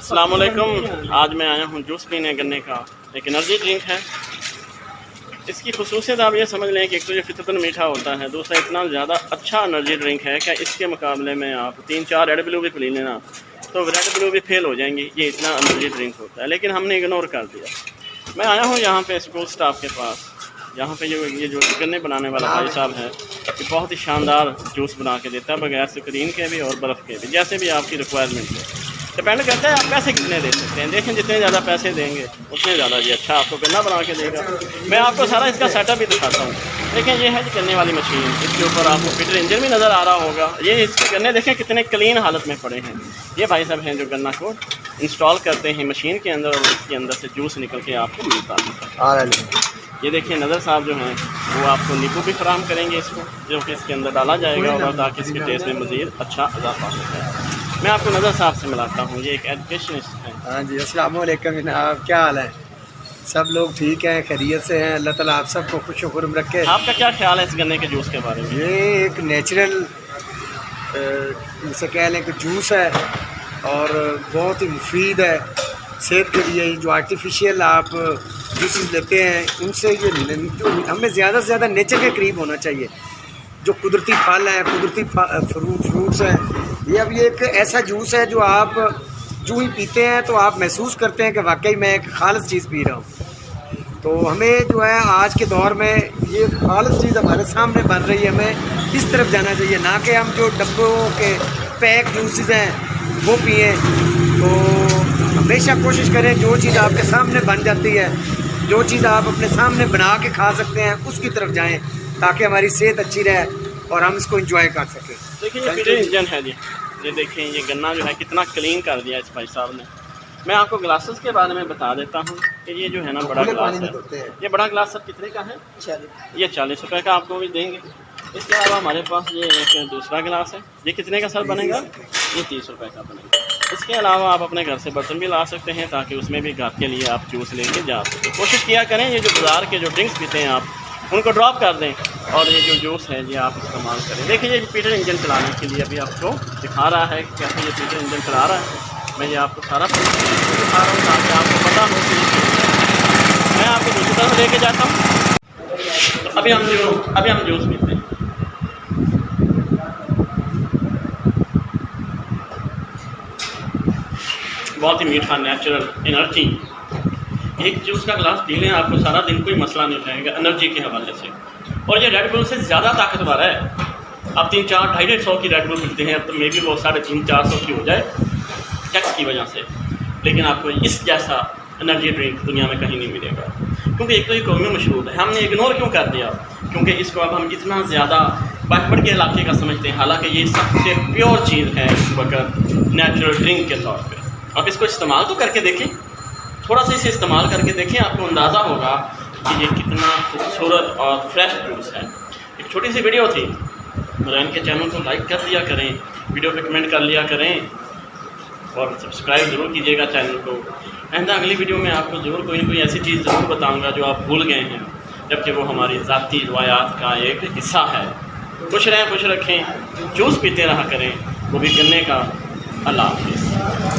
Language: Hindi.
अस्सलाम वालेकुम। आज मैं आया हूँ जूस पीने गन्ने का। एक एनर्जी ड्रिंक है। इसकी खसूसियत आप ये समझ लें कि एक तो ये फितरतन मीठा होता है, दूसरा इतना ज़्यादा अच्छा एनर्जी ड्रिंक है कि इसके मुकाबले में आप 3-4 रेड ब्लू भी पी लेना तो रेड ब्लू भी फेल हो जाएंगी। ये इतना एनर्जी ड्रिंक होता है, लेकिन हमने इग्नोर कर दिया। मैं आया हूँ यहाँ पे स्कूल स्टाफ के पास, यहाँ पे ये जो गन्ने बनाने वाला भाई साहब है, ये बहुत ही शानदार जूस बना के देता है, बगैर स्क्रीन के भी और बर्फ़ के भी, जैसे भी आपकी रिक्वायरमेंट है। डिपेंड करता है आप पैसे कितने दे सकते हैं। देखें जितने ज़्यादा पैसे देंगे उतने ज़्यादा जी अच्छा आपको गन्ना बना के देगा। मैं आपको सारा इसका सेटअप भी दिखाता हूँ। देखें ये है जी गन्ने वाली मशीन, इसके ऊपर आपको फिटर इंजन भी नज़र आ रहा होगा। ये इसके गन्ने देखें कितने क्लीन हालत में पड़े हैं। ये भाई साहब हैं जो गन्ना को इंस्टॉल करते हैं मशीन के अंदर और उसके अंदर से जूस निकल के आपको मिलता है। ये देखिए नज़र साहब जो हैं वो आपको नींबू भी फराहम करेंगे इसको, जो कि इसके अंदर डाला जाएगा और ताकि इसके टेस्ट में मज़ीद अच्छा इजाफा हो जाए। मैं आपको नज़र साहब से मिलाता हूँ, ये एक एजुकेशनिस्ट है। हाँ जी, अस्सलाम वालेकुम जनाब, क्या हाल है? सब लोग ठीक हैं, खैरियत से हैं। अल्लाह ताला आप सबको खुश खुर्म रखे। आपका क्या ख्याल है इस गन्ने के जूस के बारे में? ये एक नेचुरल जिसे कह लें कि जूस है और बहुत ही मुफीद है सेहत के लिए। जो आर्टिफिशियल आप जूसेस लेते हैं उनसे ये हमें ज़्यादा से ज़्यादा नेचर के करीब होना चाहिए। जो कुदरती फल हैं, कुदरती फ्रूट्स हैं, ये अब ये एक ऐसा जूस है जो आप जो ही पीते हैं तो आप महसूस करते हैं कि वाकई मैं एक खालिस चीज़ पी रहा हूँ। तो हमें जो है आज के दौर में ये खालिस चीज़ हमारे सामने बन रही है, हमें इस तरफ जाना चाहिए, ना कि हम जो डब्बों के पैक जूसेस हैं वो पिए। तो हमेशा कोशिश करें जो चीज़ आपके सामने बन जाती है, जो चीज़ आप अपने सामने बना के खा सकते हैं उसकी तरफ जाएँ, ताकि हमारी सेहत अच्छी रहे और हम इसको एंजॉय कर सकें। देखिए ये फिटर इंजन है जी, ये देखें ये गन्ना जो है कितना क्लीन कर दिया इस भाई साहब ने। मैं आपको ग्लासेस के बारे में बता देता हूँ कि ये जो है ना बड़ा ग्लास है, ये बड़ा ग्लास सब कितने का है? ये 40 रुपये का आपको भी देंगे। इसके अलावा हमारे पास ये एक दूसरा गिलास है, ये कितने का सर बनेगा? ये 30 रुपये का बनेगा। इसके अलावा आप अपने घर से बर्तन भी ला सकते हैं ताकि उसमें भी घर के लिए आप जूस लेके जा सकें। कोशिश किया करें ये जो बाज़ार के जो ड्रिंक्स पीते हैं आप उनको ड्रॉप कर दें और ये जो जूस है ये आप इस्तेमाल करें। देखिए ये पीटर इंजन चलाने के लिए अभी आपको दिखा रहा है कि कैसे ये पीटर इंजन चला रहा है। मैं ये आपको सारा दिखा रहा हूँ ताकि आपको पता हो कि मैं आपको दूसरी तरफ लेके जाता हूँ। तो अभी हम जूस पीते हैं। बहुत ही मीठा नेचुरल एनर्जी। एक जूस का गिलास पी लें आपको सारा दिन कोई मसला नहीं रहेगा एनर्जी के हवाले से। और ये रेड बुल से ज़्यादा ताकतवर है। अब 3-4 250 की रेड बुल मिलते हैं, अब तो मे भी वो 350-400 की हो जाए टैक्स की वजह से, लेकिन आपको इस जैसा एनर्जी ड्रिंक दुनिया में कहीं नहीं मिलेगा। क्योंकि एक तो ये कौमी मशहूर है, हमने इग्नोर क्यों कर दिया? क्योंकि इसको अब हम इतना ज़्यादा बैकवर्ड के इलाके का समझते हैं, हालांकि ये सबसे प्योर चीज़ है इस वक्त नेचुरल ड्रिंक के तौर पर। आप इसको इस्तेमाल तो करके देखें, थोड़ा सा इसे इस्तेमाल करके देखें, आपको अंदाज़ा होगा कि ये कितना खूबसूरत और फ्रेश जूस है। एक छोटी सी वीडियो थी, मुरान के चैनल को लाइक कर दिया करें, वीडियो पे कमेंट कर लिया करें और सब्सक्राइब ज़रूर कीजिएगा चैनल को। आइंदा अगली वीडियो में आपको ज़रूर कोई ना कोई ऐसी चीज़ ज़रूर बताऊँगा जो आप भूल गए हैं, जबकि वो हमारी ज़ाती रवायात का एक हिस्सा है। खुश रहें, खुश रखें, जूस पीते रहा करें, वो भी गन्ने का। अल्लाह हाफ़िज़।